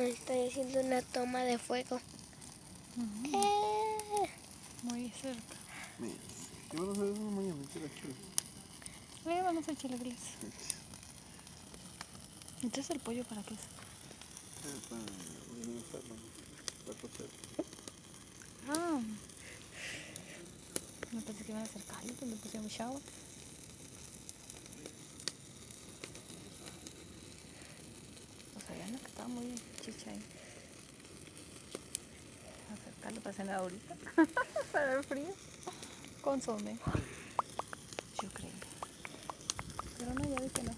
Estoy haciendo una toma de fuego. Muy cerca. Mira, ¿qué van a hacer mañana? Vamos a echarle glas. Entonces el pollo para qué es. Para cocer. Ah. No pensé que iban a hacer caldo cuando pusimos shower. O sea, ya no, que estaba muy chicha ahí. Acercarlo para cenar ahorita. Para el frío. Consome. Yo creo. Pero no, ya vi que no.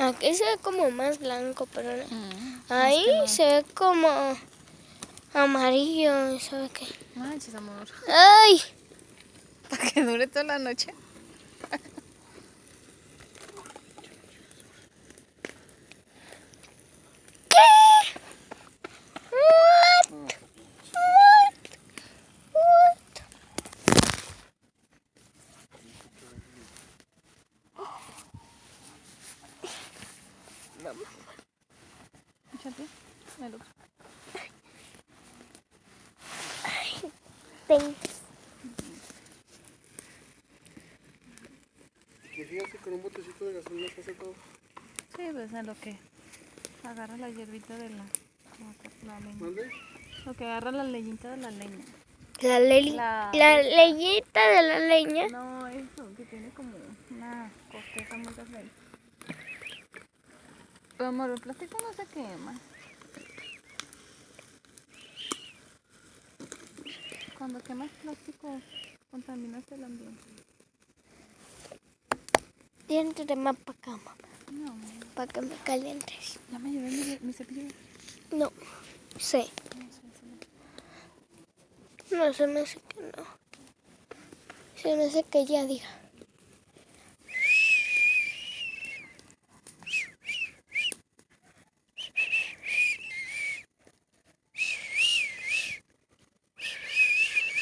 Aquí se ve como más blanco, pero ahí es que no. se ve como amarillo, ¿sabe qué? Manches, amor. ¡Ay! Para que dure toda la noche. Échate. El otro. ¿Y fíjate con un botecito de gasolina se hace todo? Sí, pues en lo que agarra la hierbita de la leña. ¿Mande? Lo que agarra la leñita de la leña. La leyita de la leña. No, eso, que tiene como una corteza muy grande. Pero amor, el plástico no se quema. Cuando quemas plástico, contaminas el ambiente. Diente más para acá, mamá. No. Para que me calientes. Ya me llevé mi cepillo. No sé. No se me hace que no. Se me hace que ya diga.